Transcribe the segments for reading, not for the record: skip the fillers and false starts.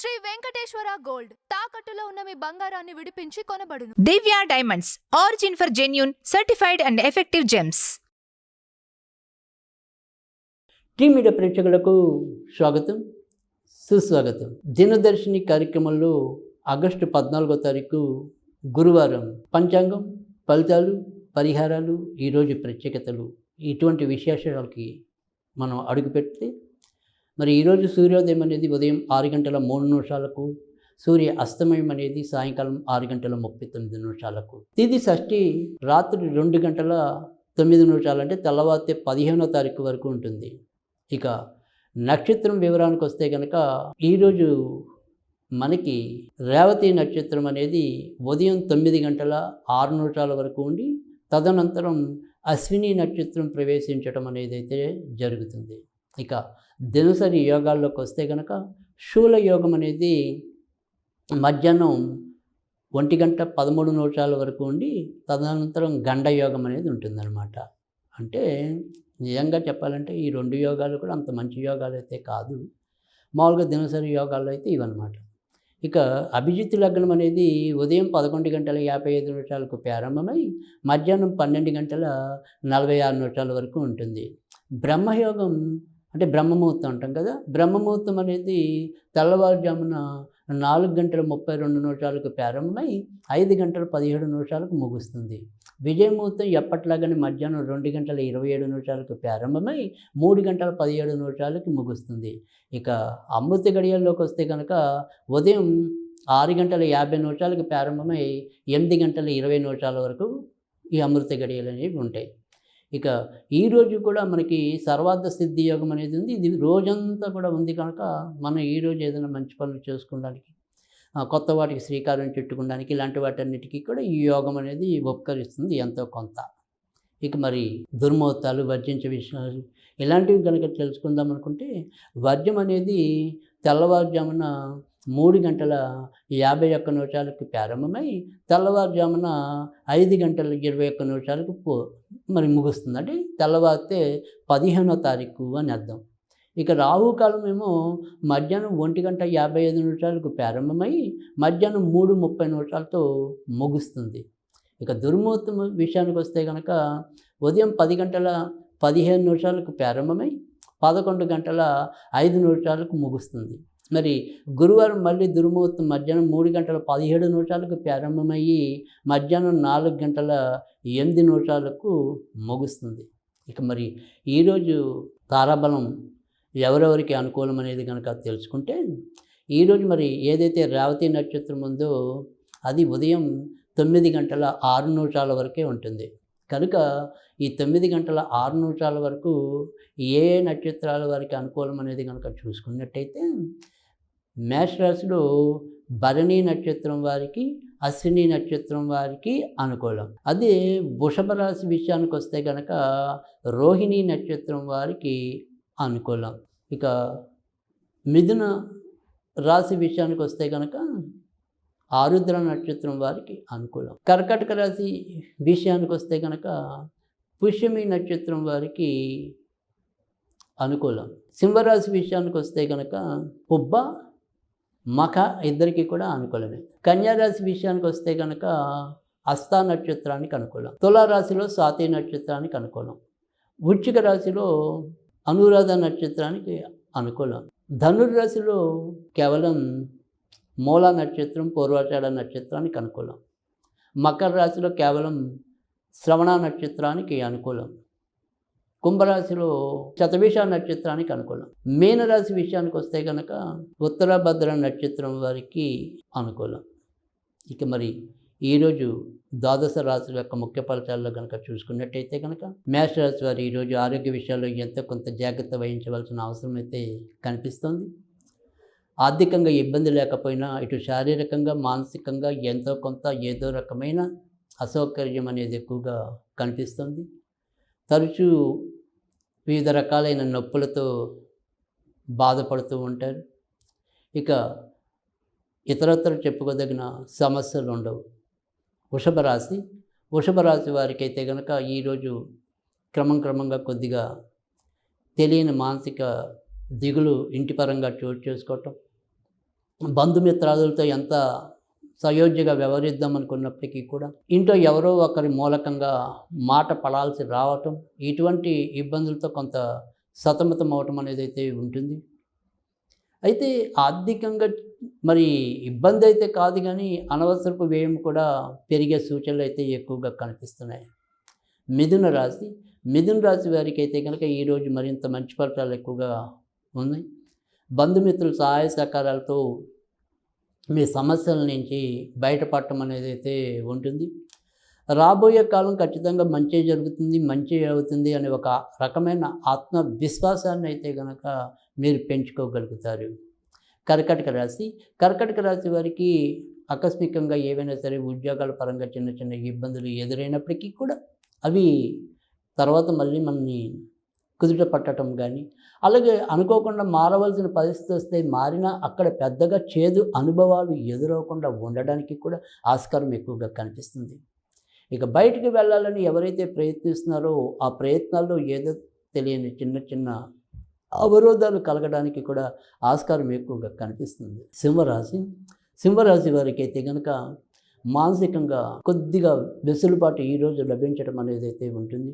Shri Venkateswara gold తాకట్టులో ఉన్న మీ బంగారాన్ని విడిపించి కొనబడును. Divya diamonds, origin for genuine, certified and effective gems. T media ప్రేక్షకులకు స్వాగతం, సుస్వాగతం. దినదర్శిని కార్యక్రమంలో ఆగస్టు 14వ తారీఖు గురువారం పంచాంగం, ఫలితాలు, పరిహారాలు, ఈరోజు ప్రత్యేకతలు, ఇటువంటి విశేషాలకి మనం అడుగుపెడితే మరి ఈరోజు సూర్యోదయం అనేది ఉదయం 6:03 సూర్య అస్తమయం అనేది సాయంకాలం 6:39. తిథి షష్ఠి రాత్రి 2:09 అంటే తెల్లవారితే 15వ తారీఖు వరకు ఉంటుంది. ఇక నక్షత్రం వివరానికి వస్తే కనుక ఈరోజు మనకి రేవతి నక్షత్రం అనేది ఉదయం 9:06 వరకు ఉండి తదనంతరం అశ్విని నక్షత్రం ప్రవేశించడం అనేది అయితే జరుగుతుంది. ఇక దినసరి యోగాల్లోకి వస్తే కనుక శూల యోగం అనేది మధ్యాహ్నం 1:13 వరకు ఉండి తదనంతరం గండ యోగం అనేది ఉంటుందన్నమాట. అంటే నిజంగా చెప్పాలంటే ఈ రెండు యోగాలు కూడా అంత మంచి యోగాలు అయితే కాదు. మామూలుగా దినసరి యోగాల్లో అయితే ఇవన్నమాట. ఇక అభిజిత్ లగ్నం అనేది ఉదయం 11:55 ప్రారంభమై మధ్యాహ్నం 12:46 వరకు ఉంటుంది. బ్రహ్మయోగం అంటే బ్రహ్మముహూర్తం అంటాం కదా, బ్రహ్మముహూర్తం అనేది తెల్లవారుజామున 4:32 ప్రారంభమై 5:17 ముగుస్తుంది. విజయముహూర్తం ఎప్పట్లాగానే మధ్యాహ్నం 2:27 ప్రారంభమై 3:17 ముగుస్తుంది. ఇక అమృత గడియల్లోకి వస్తే కనుక ఉదయం 6:50 ప్రారంభమై 8:20 వరకు ఈ అమృత గడియలు అనేవి ఉంటాయి. ఇక ఈరోజు కూడా మనకి సర్వార్థ సిద్ధి యోగం అనేది ఉంది. ఇది రోజంతా కూడా ఉంది కనుక మనం ఈరోజు ఏదైనా మంచి పనులు చేసుకోవడానికి, కొత్త వాటికి శ్రీకారం చుట్టుకోవడానికి, ఇలాంటి వాటన్నిటికీ కూడా ఈ యోగం అనేది ఉపకరిస్తుంది ఎంతో కొంత. ఇక మరి దుర్ముహూర్తాలు, వర్జించే విషయాలు ఇలాంటివి కనుక తెలుసుకుందాం అనుకుంటే, వర్జం అనేది తెల్లవారుజామున 3:51 ప్రారంభమై తెల్లవారుజామున 5:21 మరి ముగుస్తుంది. అంటే తెల్లవారితే 15వ తారీఖు అని అర్థం. ఇక రాహుకాలం ఏమో మధ్యాహ్నం 1:55 ప్రారంభమై మధ్యాహ్నం 3:30 ముగుస్తుంది. ఇక దుర్ముహూర్తం విషయానికి వస్తే కనుక ఉదయం 10:15 ప్రారంభమై 11:05 ముగుస్తుంది. మరి గురువారం మళ్ళీ దుర్ముహూర్తం మధ్యాహ్నం 3:17 ప్రారంభమయ్యి మధ్యాహ్నం 4:08 ముగుస్తుంది. ఇక మరి ఈరోజు తారాబలం ఎవరెవరికి అనుకూలం అనేది కనుక తెలుసుకుంటే, ఈరోజు మరి ఏదైతే రేవతి నక్షత్రం ఉందో అది ఉదయం 9:06 వరకే ఉంటుంది. కనుక ఈ 9:06 వరకు ఏ నక్షత్రాల వారికి అనుకూలం అనేది కనుక చూసుకున్నట్టయితే, మేషరాశిలో భరణి నక్షత్రం వారికి, అశ్విని నక్షత్రం వారికి అనుకూలం. అదే వృషభ రాశి విషయానికి వస్తే కనుక రోహిణి నక్షత్రం వారికి అనుకూలం. ఇక మిథున రాశి విషయానికి వస్తే కనుక ఆరుద్ర నక్షత్రం వారికి అనుకూలం. కర్కాటక రాశి విషయానికి వస్తే కనుక పుష్యమి నక్షత్రం వారికి అనుకూలం. సింహరాశి విషయానికి వస్తే కనుక పుబ్బ, మఖ ఇద్దరికి కూడా అనుకూలమే. కన్యారాశి విషయానికి వస్తే కనుక హస్త నక్షత్రానికి అనుకూలం. తులారాశిలో స్వాతి నక్షత్రానికి అనుకూలం. వృశ్చిక రాశిలో అనురాధ నక్షత్రానికి అనుకూలం. ధనుర్రాశిలో కేవలం మూల నక్షత్రం, పూర్వాషాఢ నక్షత్రానికి అనుకూలం. మకర రాశిలో కేవలం శ్రవణ నక్షత్రానికి అనుకూలం. కుంభరాశిలో శతభిష నక్షత్రానికి అనుకూలం. మీనరాశి విషయానికి వస్తే కనుక ఉత్తరభద్ర నక్షత్రం వారికి అనుకూలం. ఇక మరి ఈరోజు ద్వాదశ రాశుల యొక్క ముఖ్య ఫలితాల్లో కనుక చూసుకున్నట్టయితే కనుక మేషరాశి వారు ఈరోజు ఆరోగ్య విషయాల్లో ఎంతో కొంత జాగ్రత్త వహించవలసిన అవసరం అయితే కనిపిస్తోంది. ఆర్థికంగా ఇబ్బంది లేకపోయినా ఇటు శారీరకంగా, మానసికంగా ఎంతో కొంత ఏదో రకమైన అసౌకర్యం అనేది ఎక్కువగా కనిపిస్తుంది. తరచూ వివిధ రకాలైన నొప్పులతో బాధపడుతూ ఉంటారు. ఇక ఇతరత్ర చెప్పుకోదగిన సమస్యలు ఉండవు. వృషభ రాశి వారికి అయితే కనుక ఈరోజు క్రమంగా కొద్దిగా తెలియని మానసిక దిగులు ఇంటి పరంగా చోటు చేసుకోవటం, బంధుమిత్రాదులతో ఎంత సయోధ్యగా వ్యవహరిద్దాం అనుకున్నప్పటికీ కూడా ఇంట్లో ఎవరో ఒకరి మూలకంగా మాట పడాల్సి రావటం, ఇటువంటి ఇబ్బందులతో కొంత సతమతం అవటం అనేది అయితే ఉంటుంది. అయితే ఆర్థికంగా మరి ఇబ్బంది అయితే కాదు, కానీ అనవసరపు వ్యయం కూడా పెరిగే సూచనలు అయితే ఎక్కువగా కనిపిస్తున్నాయి. మిథున రాశి మిథున రాశి వారికి అయితే కనుక ఈరోజు మరింత మంచి ఫలితాలు ఎక్కువగా ఉన్నాయి. బంధుమిత్రుల సహాయ సహకారాలతో మీ సమస్యల నుంచి బయటపడటం అనేది అయితే ఉంటుంది. రాబోయే కాలం ఖచ్చితంగా మంచి జరుగుతుంది, మంచి అవుతుంది అనే ఒక రకమైన ఆత్మవిశ్వాసాన్ని అయితే కనుక మీరు పెంచుకోగలుగుతారు. కర్కాటక రాశి కర్కాటక రాశి వారికి ఆకస్మికంగా ఏవైనా సరే ఉద్యోగాల పరంగా చిన్న చిన్న ఇబ్బందులు ఎదురైనప్పటికీ కూడా అవి తర్వాత మళ్ళీ మనల్ని కుదుట పట్టడం కానీ, అలాగే అనుకోకుండా మారవలసిన పరిస్థితి వస్తే మారినా అక్కడ పెద్దగా చేదు అనుభవాలు ఎదురవకుండా ఉండడానికి కూడా ఆస్కారం ఎక్కువగా కనిపిస్తుంది. ఇక బయటికి వెళ్ళాలని ఎవరైతే ప్రయత్నిస్తున్నారో ఆ ప్రయత్నాల్లో ఏదో తెలియని చిన్న చిన్న అవరోధాలు కలగడానికి కూడా ఆస్కారం ఎక్కువగా కనిపిస్తుంది. సింహరాశి వారికి అయితే కనుక మానసికంగా కొద్దిగా వెసులుబాటు ఈరోజు లభించడం అనేది అయితే ఉంటుంది.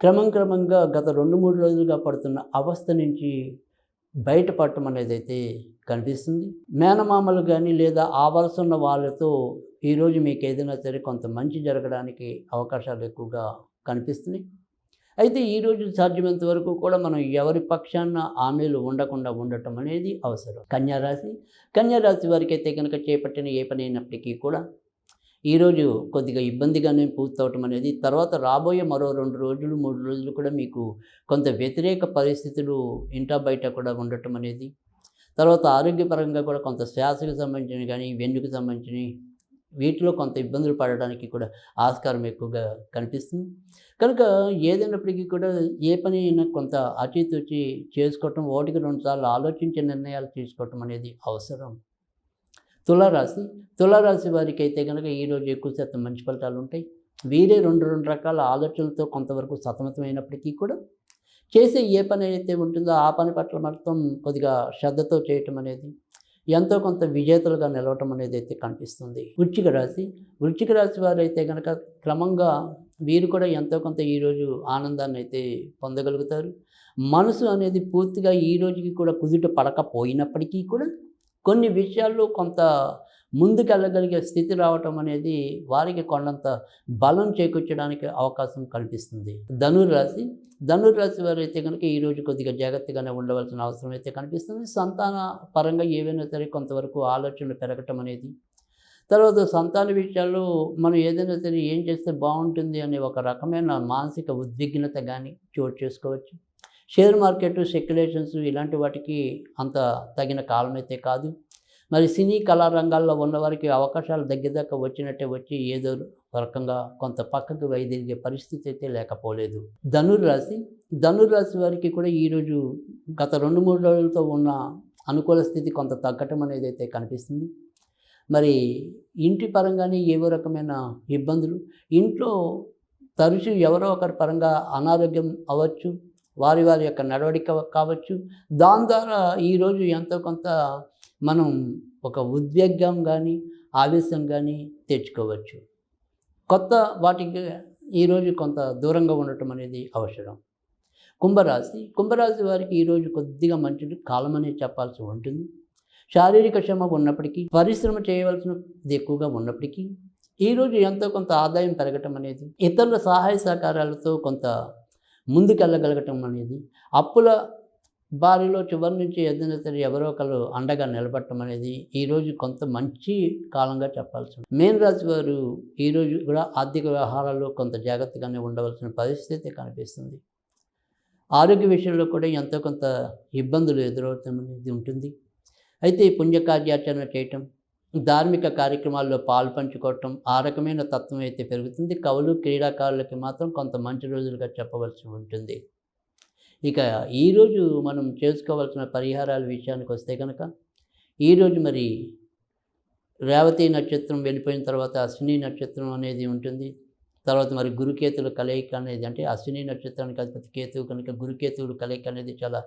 క్రమంగా గత 2-3 రోజులుగా పడుతున్న అవస్థ నుంచి బయటపడటం అనేది అయితే కనిపిస్తుంది. మేనమామలు కానీ లేదా ఆవలసున్న వాళ్ళతో ఈరోజు మీకు ఏదైనా సరే కొంత మంచి జరగడానికి అవకాశాలు ఎక్కువగా కనిపిస్తున్నాయి. అయితే ఈరోజు సాధ్యమైనంత వరకు కూడా మనం ఎవరి పక్షాన హామీలు ఉండకుండా ఉండటం అనేది అవసరం. కన్యారాశి వారికి అయితే కనుక చేపట్టిన ఏ పని అయినప్పటికీ కూడా ఈరోజు కొద్దిగా ఇబ్బందిగానే పూర్తవటం అనేది, తర్వాత రాబోయే మరో 2 రోజులు 3 రోజులు కూడా మీకు కొంత వ్యతిరేక పరిస్థితులు ఇంటా బయట కూడా ఉండటం అనేది, తర్వాత ఆరోగ్యపరంగా కూడా కొంత శ్వాసకు సంబంధించినవి కానీ వెన్నుకు సంబంధించినవి వీటిలో కొంత ఇబ్బందులు పడడానికి కూడా ఆస్కారం ఎక్కువగా కనిపిస్తుంది. కనుక ఏదైనప్పటికీ కూడా ఏ పని అయినా కొంత ఆచితూచి చేసుకోవటం, 1-2 సార్లు ఆలోచించే నిర్ణయాలు తీసుకోవటం అనేది అవసరం. తులారాశి వారికి అయితే కనుక ఈరోజు ఎక్కువ శాతం మంచి ఫలితాలు ఉంటాయి. వీరే రెండు రకాల ఆలోచనలతో కొంతవరకు సతమతమైనప్పటికీ కూడా చేసే ఏ పని అయితే ఉంటుందో ఆ పని పట్ల మాత్రం కొద్దిగా శ్రద్ధతో చేయటం అనేది, ఎంతో కొంత విజేతలుగా నిలవటం అనేది అయితే కనిపిస్తుంది. వృశ్చిక రాశి వారు అయితే కనుక క్రమంగా వీరు కూడా ఎంతో కొంత ఈరోజు ఆనందాన్ని అయితే పొందగలుగుతారు. మనసు అనేది పూర్తిగా ఈ రోజుకి కూడా కుదుట పడకపోయినప్పటికీ కూడా కొన్ని విషయాల్లో కొంత ముందుకెళ్ళగలిగే స్థితి రావటం అనేది వారికి కొండంత బలం చేకూర్చడానికి అవకాశం కనిపిస్తుంది. ధనుర్రాశి వారు అయితే కనుక ఈరోజు కొద్దిగా జాగ్రత్తగానే ఉండవలసిన అవసరం అయితే కనిపిస్తుంది. సంతాన పరంగా ఏవైనా సరే కొంతవరకు ఆలోచనలు పెరగటం అనేది, తర్వాత సంతాన విషయాల్లో మనం ఏదైనా సరే ఏం చేస్తే బాగుంటుంది అనే ఒక రకమైన మానసిక ఉద్విగ్నత కానీ చోటు చేసుకోవచ్చు. షేర్ మార్కెట్, స్పెక్యులేషన్స్ ఇలాంటి వాటికి అంత తగిన కాలం అయితే కాదు. మరి సినీ కళా రంగాల్లో ఉన్నవారికి అవకాశాలు దగ్గరదాకా వచ్చినట్టే వచ్చి ఏదో రకంగా కొంత పక్కకు వైదిగే పరిస్థితి అయితే లేకపోలేదు. ధనుర్రాశి వారికి కూడా ఈరోజు గత 2-3 రోజులతో ఉన్న అనుకూల స్థితి కొంత తగ్గటం అనేది అయితే కనిపిస్తుంది. మరి ఇంటి పరంగానే ఏవో రకమైన ఇబ్బందులు, ఇంట్లో తరచూ ఎవరో ఒకరి పరంగా అనారోగ్యం అవ్వచ్చు, వారి యొక్క నడవడిక కావచ్చు, దాని ద్వారా ఈరోజు ఎంతో కొంత మనం ఒక ఉద్వేగం కానీ ఆవేశం కానీ తెచ్చుకోవచ్చు. కొత్త వాటికి ఈరోజు కొంత దూరంగా ఉండటం అనేది అవసరం. కుంభరాశి వారికి ఈరోజు కొద్దిగా మంచి కాలం అనేది చెప్పాల్సి ఉంటుంది. శారీరక శ్రమ ఉన్నప్పటికీ, పరిశ్రమ చేయవలసినది ఎక్కువగా ఉన్నప్పటికీ ఈరోజు ఎంతో కొంత ఆదాయం పెరగటం అనేది, ఇతరుల సహాయ సహకారాలతో కొంత ముందుకెళ్ళగలగటం అనేది, అప్పుల బారిలో చివరి నుంచి ఏదైనా సరే ఎవరో ఒకరు అండగా నిలబడటం అనేది ఈరోజు కొంత మంచి కాలంగా చెప్పాల్సి ఉంది. మీన రాశి వారు ఈరోజు కూడా ఆర్థిక వ్యవహారాల్లో కొంత జాగ్రత్తగానే ఉండవలసిన పరిస్థితి కనిపిస్తుంది. ఆరోగ్య విషయంలో కూడా ఎంతో కొంత ఇబ్బందులు ఎదురవుతాం అనేది ఉంటుంది. అయితే పుణ్యకార్యాచరణ చేయటం, ధార్మిక కార్యక్రమాల్లో పాలు పంచుకోవటం, ఆ రకమైన తత్వం అయితే పెరుగుతుంది. కవులు, క్రీడాకారులకి మాత్రం కొంత మంచి రోజులుగా చెప్పవలసి ఉంటుంది. ఇక ఈరోజు మనం చేసుకోవాల్సిన పరిహారాల విషయానికి వస్తే కనుక ఈరోజు మరి రేవతి నక్షత్రం వెళ్ళిపోయిన తర్వాత అశ్విని నక్షత్రం అనేది ఉంటుంది. తర్వాత మరి గురుకేతుల కలయిక అనేది, అంటే అశ్విని నక్షత్రానికి అధిపతి కేతువు కనుక గురుకేతువుల కలయిక అనేది చాలా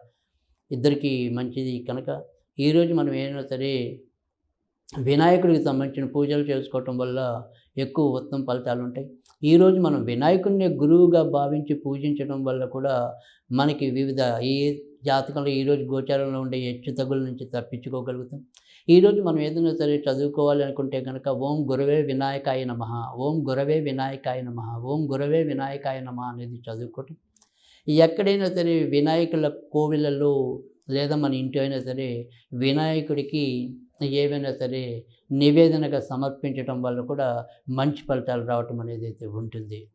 ఇద్దరికీ మంచిది కనుక ఈరోజు మనం ఏమైనా సరే వినాయకుడికి సంబంధించిన పూజలు చేసుకోవటం వల్ల ఎక్కువ ఉత్తమ ఫలితాలు ఉంటాయి. ఈరోజు మనం వినాయకుడిని గురువుగా భావించి పూజించడం వల్ల కూడా మనకి వివిధ ఈ జాతకంలో ఈరోజు గోచారంలో ఉండే హెచ్చు తగుల నుంచి తప్పించుకోగలుగుతాం. ఈరోజు మనం ఏదైనా సరే చదువుకోవాలి అనుకుంటే కనుక ఓం గురవే వినాయకాయ నమః, ఓం గురవే వినాయకాయ నమః, ఓం గురవే వినాయకాయ నమః అనేది చదువుకోవటం. ఎక్కడైనా సరే వినాయకుల కోవిళ్ళలో లేదా మన ఇంటి అయినా సరే వినాయకుడికి ఏవైనా సరే నివేదనగా సమర్పించటం వల్ల కూడా మంచి ఫలితాలు రావటం అనేది అయితే ఉంటుంది.